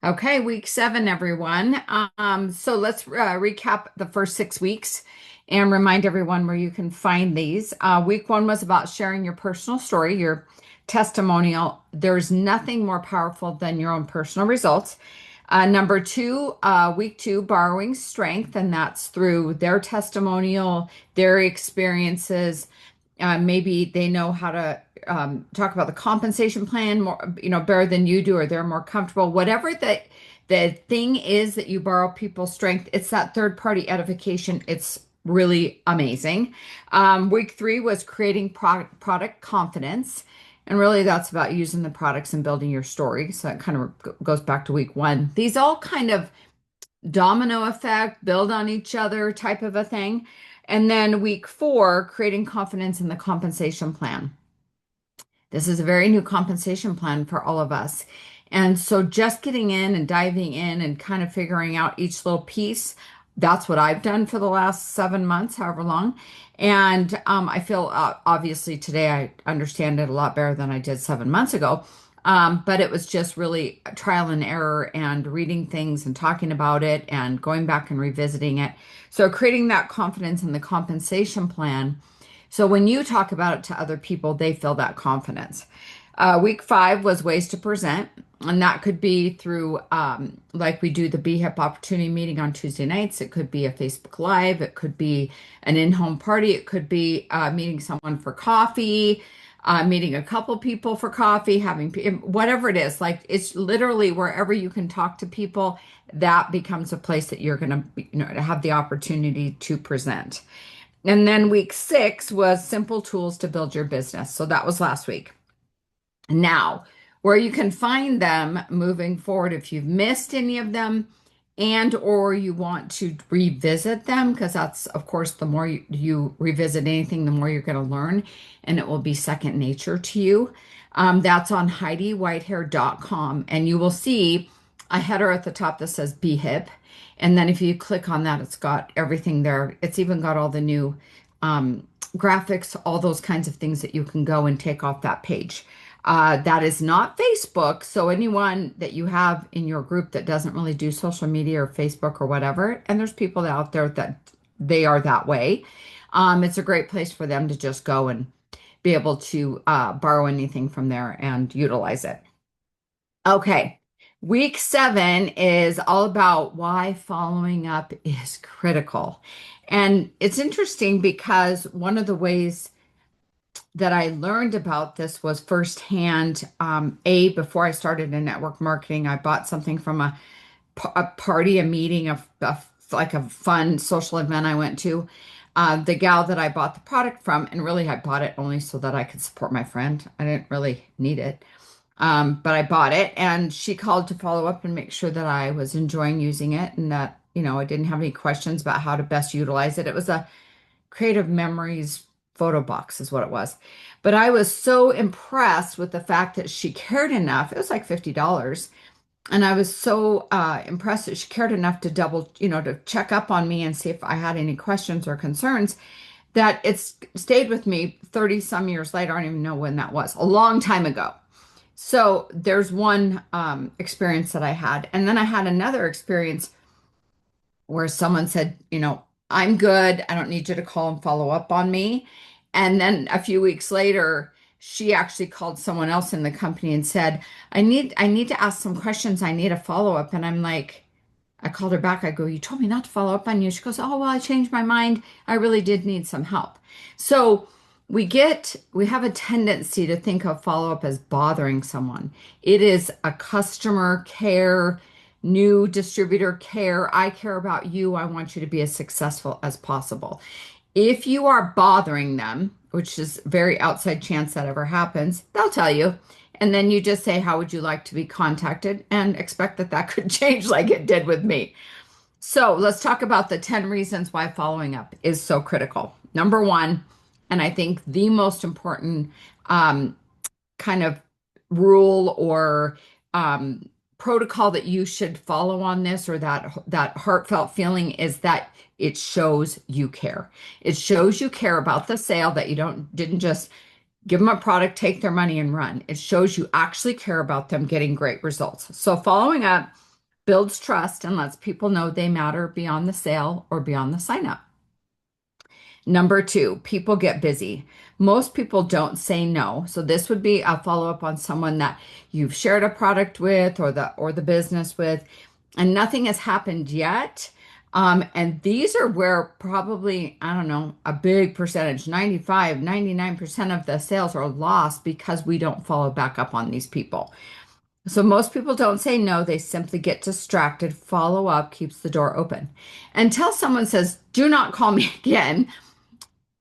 Okay, week 7, everyone. So let's recap the first 6 weeks and remind everyone where you can find these. Week 1 was about sharing your personal story, your testimonial. There's nothing more powerful than your own personal results. Number 2, week 2, borrowing strength, and that's through their testimonial, their experiences. Maybe they know how to talk about the compensation plan more, better than you do, or they're more comfortable. Whatever the thing is that you borrow people's strength, it's that third party edification. It's really amazing. Week 3 was creating product confidence. And really, that's about using the products and building your story. So it kind of goes back to week 1. These all kind of domino effect, build on each other type of a thing. And then week 4, creating confidence in the compensation plan. This is a very new compensation plan for all of us. And so just getting in and diving in and kind of figuring out each little piece, that's what I've done for the last 7 months, however long. And I feel obviously today I understand it a lot better than I did 7 months ago. But it was just really trial and error and reading things and talking about it and going back and revisiting it. So creating that confidence in the compensation plan. So when you talk about it to other people, they feel that confidence. Week 5 was ways to present, and that could be through, like we do the BHIP opportunity meeting on Tuesday nights. It could be a Facebook Live. It could be an in-home party. It could be meeting someone for coffee, meeting a couple people for coffee, having whatever it is. Like it's literally wherever you can talk to people, that becomes a place that you're going to, have the opportunity to present. And then week 6 was simple tools to build your business. So that was last week. Now, where you can find them moving forward, if you've missed any of them and or you want to revisit them, because that's, of course, the more you revisit anything, the more you're going to learn, and it will be second nature to you. That's on HeidiWhitehair.com, and you will see a header at the top that says Be Hip. And then if you click on that, it's got everything there. It's even got all the new graphics, all those kinds of things that you can go and take off that page. That is not Facebook. So anyone that you have in your group that doesn't really do social media or Facebook or whatever, and there's people out there that they are that way, it's a great place for them to just go and be able to borrow anything from there and utilize it. Okay. Week 7 is all about why following up is critical. And it's interesting because one of the ways that I learned about this was firsthand. Before I started in network marketing, I bought something from a party, a meeting, like a fun social event I went to. The gal that I bought the product from, and really I bought it only so that I could support my friend. I didn't really need it. But I bought it and she called to follow up and make sure that I was enjoying using it and that, I didn't have any questions about how to best utilize it. It was a Creative Memories photo box is what it was. But I was so impressed with the fact that she cared enough. It was like $50. And I was so impressed that she cared enough to to check up on me and see if I had any questions or concerns, that it's stayed with me 30 some years later. I don't even know when that was, a long time ago. So there's one experience that I had. And then I had another experience where someone said, I'm good. I don't need you to call and follow up on me. And then a few weeks later, she actually called someone else in the company and said, I need to ask some questions. I need a follow up. And I'm like, I called her back. I go, you told me not to follow up on you. She goes, oh, well, I changed my mind. I really did need some help. So we have a tendency to think of follow up as bothering someone. It is a customer care, new distributor care. I care about you. I want you to be as successful as possible. If you are bothering them, which is very outside chance that ever happens, they'll tell you. And then you just say, how would you like to be contacted? And expect that that could change like it did with me. So let's talk about the 10 reasons why following up is so critical. Number 1, and I think the most important kind of rule or protocol that you should follow on this, or that heartfelt feeling, is that it shows you care. It shows you care about the sale, that you didn't just give them a product, take their money and run. It shows you actually care about them getting great results. So following up builds trust and lets people know they matter beyond the sale or beyond the sign up. Number two, people get busy. Most people don't say no. So this would be a follow-up on someone that you've shared a product with or the business with, and nothing has happened yet. And these are where probably, I don't know, a big percentage, 95, 99% of the sales are lost because we don't follow back up on these people. So most people don't say no, they simply get distracted. Follow up keeps the door open. Until someone says, "Do not call me again."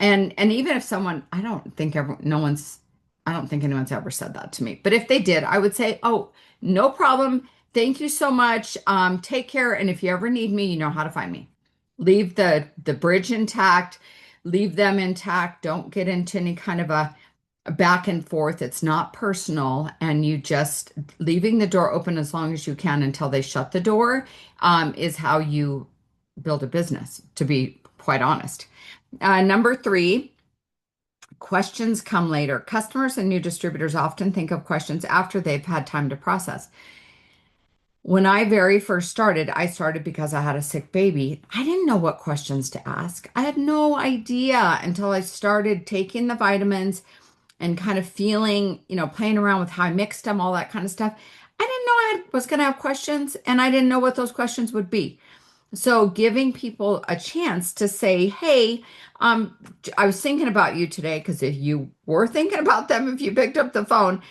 And even if someone, I don't think anyone's ever said that to me. But if they did, I would say, "Oh, no problem. Thank you so much. Take care. And if you ever need me, you know how to find me." Leave the bridge intact, leave them intact. Don't get into any kind of a back and forth. It's not personal, and you just leaving the door open as long as you can until they shut the door, is how you build a business, to be quite honest. Number three, questions come later. Customers and new distributors often think of questions after they've had time to process. When I very first started, I started because I had a sick baby. I didn't know what questions to ask. I had no idea until I started taking the vitamins and kind of feeling, playing around with how I mixed them, all that kind of stuff. I didn't know was going to have questions, and I didn't know what those questions would be. So giving people a chance to say, "Hey, I was thinking about you today," because if you were thinking about them, if you picked up the phone,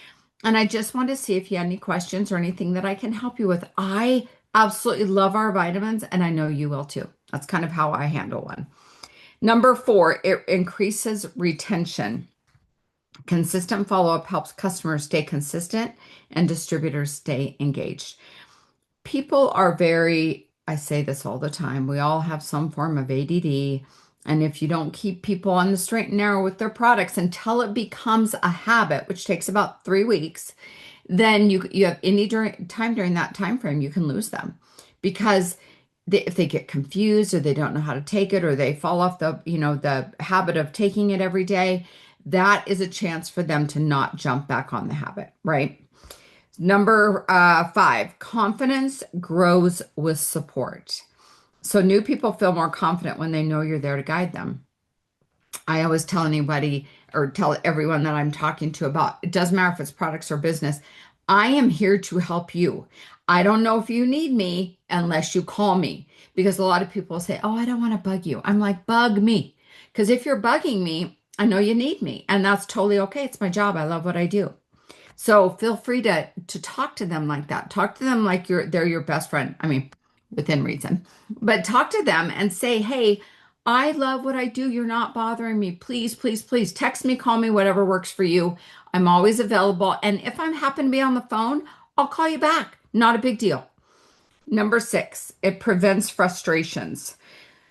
and I just wanted to see if you had any questions or anything that I can help you with. I absolutely love our vitamins, and I know you will too. That's kind of how I handle one. Number four, it increases retention. Consistent follow-up helps customers stay consistent and distributors stay engaged. People are I say this all the time, we all have some form of ADD. And if you don't keep people on the straight and narrow with their products until it becomes a habit, which takes about 3 weeks, then you have any time during that time frame, you can lose them because if they get confused or they don't know how to take it or they fall off the habit of taking it every day, that is a chance for them to not jump back on the habit, right? Number five, confidence grows with support. So new people feel more confident when they know you're there to guide them. I always tell anybody or tell everyone that I'm talking to about, it doesn't matter if it's products or business, I am here to help you. I don't know if you need me unless you call me, because a lot of people say, "Oh, I don't want to bug you." I'm like, "Bug me." Because if you're bugging me, I know you need me, and that's totally okay. It's my job. I love what I do. So feel free to talk to them like that. Talk to them like they're your best friend. I mean, within reason. But talk to them and say, "Hey, I love what I do. You're not bothering me. Please, please, please text me, call me, whatever works for you. I'm always available. And if I happen to be on the phone, I'll call you back. Not a big deal." Number six, it prevents frustrations.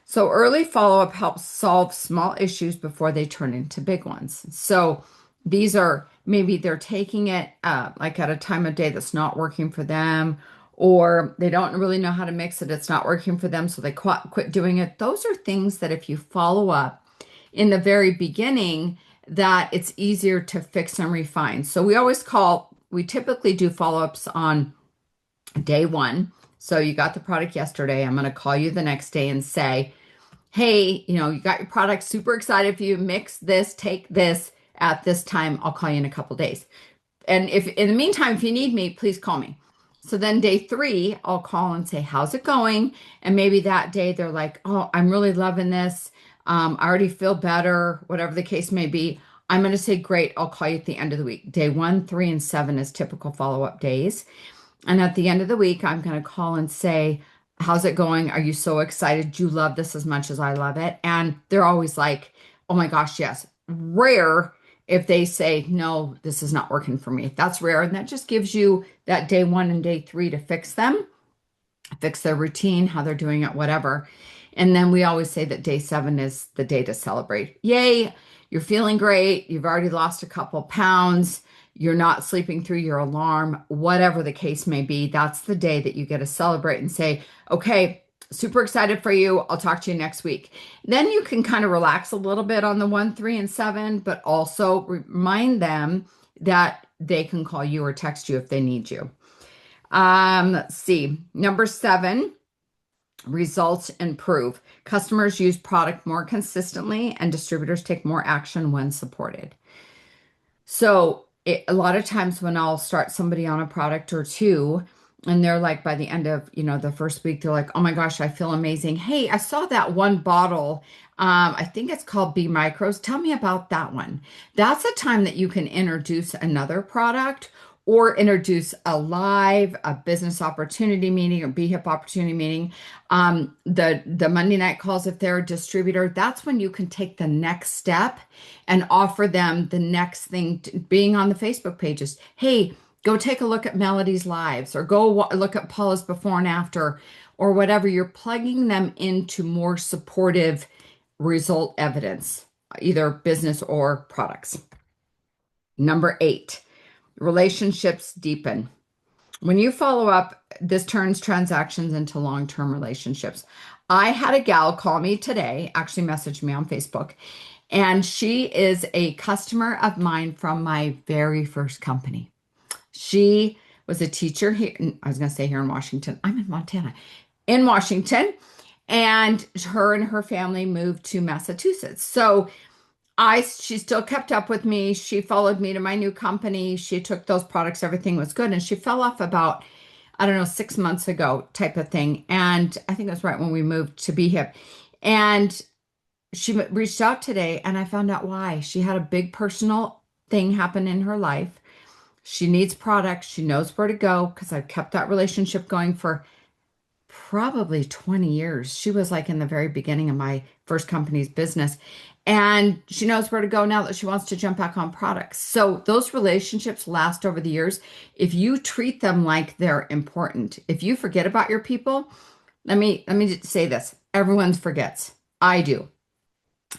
So early follow-up helps solve small issues before they turn into big ones. So these are maybe they're taking it like at a time of day that's not working for them, or they don't really know how to mix it. It's not working for them, so they quit doing it. Those are things that if you follow up in the very beginning, that it's easier to fix and refine. So we typically do follow-ups on day one. So you got the product yesterday. I'm going to call you the next day and say, "Hey, you got your product, super excited for you. Mix this, take this at this time. I'll call you in a couple days. And if in the meantime, if you need me, please call me." So then day three, I'll call and say, "How's it going?" And maybe that day they're like, "Oh, I'm really loving this. I already feel better," whatever the case may be. I'm going to say, "Great, I'll call you at the end of the week." Day 1, 3, and 7 is typical follow-up days. And at the end of the week, I'm going to call and say, "How's it going? Are you so excited? Do you love this as much as I love it?" And they're always like, "Oh my gosh, yes." Rare if they say, "No, this is not working for me." That's rare. And that just gives you that day 1 and day 3 to fix them, fix their routine, how they're doing it, whatever. And then we always say that day 7 is the day to celebrate. Yay, you're feeling great. You've already lost a couple pounds. You're not sleeping through your alarm, whatever the case may be. That's the day that you get to celebrate and say, "Okay, super excited for you. I'll talk to you next week." Then you can kind of relax a little bit on the 1, 3, and 7, but also remind them that they can call you or text you if they need you. Let's see. Number 7, results improve. Customers use product more consistently, and distributors take more action when supported. So a lot of times when I'll start somebody on a product or two, and they're like, by the end of, the first week, they're like, oh my gosh, I feel amazing. Hey, I saw that one bottle. I think it's called B Micros. Tell me about that one. That's a time that you can introduce another product or introduce a business opportunity meeting or BHIP opportunity meeting. The Monday night calls, if they're a distributor, that's when you can take the next step and offer them the next thing, being on the Facebook pages. Hey, go take a look at Melody's lives, or go look at Paula's before and after, or whatever. You're plugging them into more supportive result evidence, either business or products. Number 8, relationships deepen. When you follow up, this turns transactions into long-term relationships. I had a gal call me today, actually messaged me on Facebook, and she is a customer of mine from my very first company. She was a teacher here. I was going to say here in Washington. I'm in Montana. In Washington. And her and her family moved to Massachusetts. So she still kept up with me. She followed me to my new company. She took those products. Everything was good. And she fell off about, I don't know, 6 months ago type of thing. And I think that's right when we moved to BHIP. And she reached out today, and I found out why. She had a big personal thing happen in her life. She needs products. She knows where to go, because I've kept that relationship going for probably 20 years. She was like in the very beginning of my first company's business. And she knows where to go now that she wants to jump back on products. So those relationships last over the years. If you treat them like they're important, if you forget about your people, let me just say this. Everyone forgets. I do.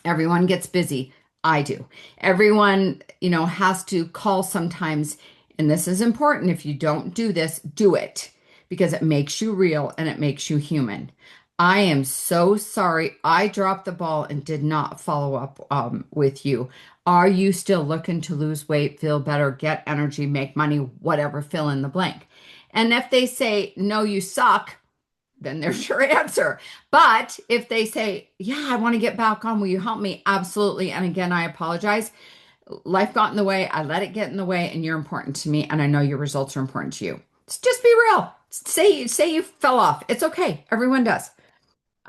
Everyone gets busy. I do. Everyone, has to call sometimes. And this is important. If you don't do this, do it, because it makes you real and it makes you human. I am so sorry. I dropped the ball and did not follow up with you. Are you still looking to lose weight, feel better, get energy, make money, whatever, fill in the blank? And if they say, no, you suck, then there's your answer. But if they say, yeah, I want to get back on, will you help me? Absolutely. And again, I apologize. Life got in the way. I let it get in the way, and you're important to me. And I know your results are important to you. Just be real. Say you fell off. It's okay. Everyone does.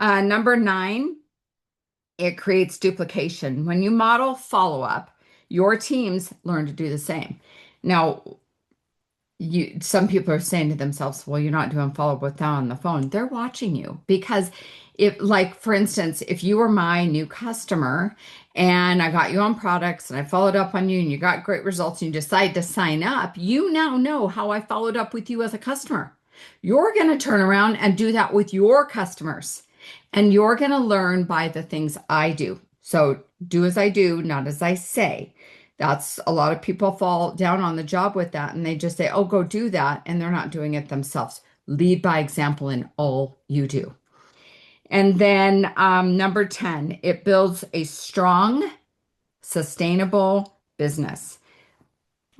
Number 9, it creates duplication. When you model follow up, your teams learn to do the same. Now, some people are saying to themselves, well, you're not doing follow up with them on the phone. They're watching you, because if, like, for instance, if you were my new customer and I got you on products and I followed up on you and you got great results and you decide to sign up, you now know how I followed up with you as a customer. You're going to turn around and do that with your customers, and you're going to learn by the things I do. So do as I do, not as I say. That's, a lot of people fall down on the job with that, and they just say, oh, go do that. And they're not doing it themselves. Lead by example in all you do. And then number 10, it builds a strong, sustainable business.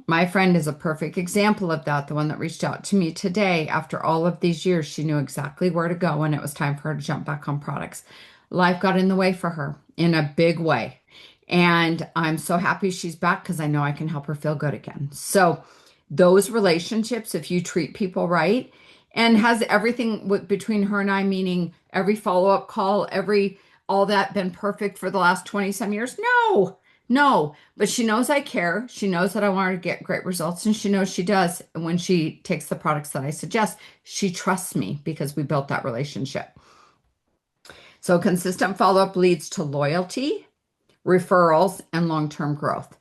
My friend is a perfect example of that. The one that reached out to me today, after all of these years, she knew exactly where to go when it was time for her to jump back on products. Life got in the way for her in a big way. And I'm so happy she's back, because I know I can help her feel good again. So those relationships, if you treat people right, and has everything between her and I, meaning every follow-up call, all that, been perfect for the last 20 some years? No, no. But she knows I care. She knows that I want her to get great results, and she knows she does. And when she takes the products that I suggest, she trusts me, because we built that relationship. So consistent follow-up leads to loyalty, referrals, and long-term growth.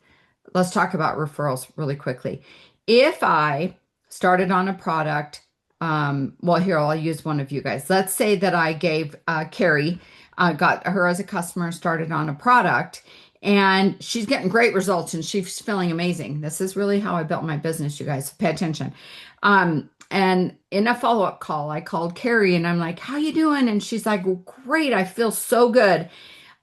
Let's talk about referrals really quickly. If I started on a product, well, here, I'll use one of you guys. Let's say that I gave Carrie, got her as a customer, started on a product, and she's getting great results and she's feeling amazing. This is really how I built my business, you guys. Pay attention. And in a follow-up call, I called Carrie and I'm like, how you doing? And she's like, well, great. I feel so good.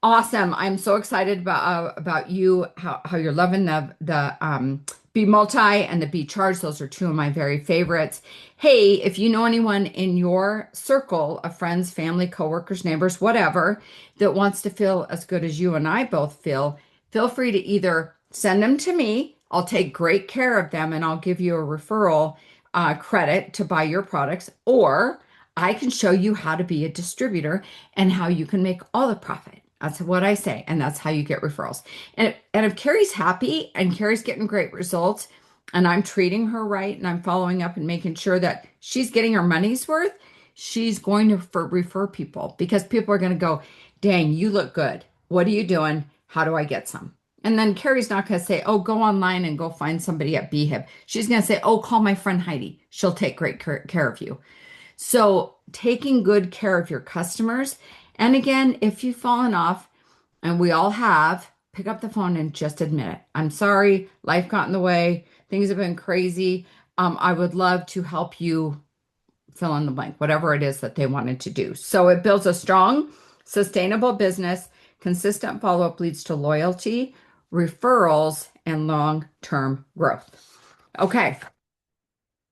Awesome. I'm so excited about you, how you're loving the Be Multi and the Be Charged. Those are two of my very favorites. Hey, if you know anyone in your circle of friends, family, coworkers, neighbors, whatever, that wants to feel as good as you and I both feel free to either send them to me. I'll take great care of them and I'll give you a referral credit to buy your products, or I can show you how to be a distributor and how you can make all the profit. That's what I say, and that's how you get referrals. And if Carrie's happy and Carrie's getting great results, and I'm treating her right, and I'm following up and making sure that she's getting her money's worth, she's going to refer people because people are going to go, "Dang, you look good. What are you doing? How do I get some?" And then Carrie's not going to say, "Oh, go online and go find somebody at BHIB." She's going to say, "Oh, call my friend Heidi. She'll take great care of you." So taking good care of your customers. And again, if you've fallen off, and we all have, pick up the phone and just admit it. I'm sorry, life got in the way. Things have been crazy. I would love to help you fill in the blank, whatever it is that they wanted to do. So it builds a strong, sustainable business. Consistent follow-up leads to loyalty, referrals, and long-term growth. Okay,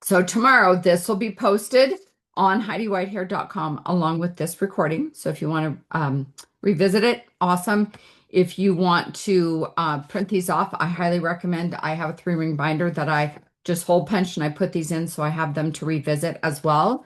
so tomorrow this will be posted on HeidiWhitehair.com along with this recording. So if you want to revisit it, awesome. If you want to print these off, I highly recommend. I have a 3-ring binder that I just hole punch and I put these in so I have them to revisit as well.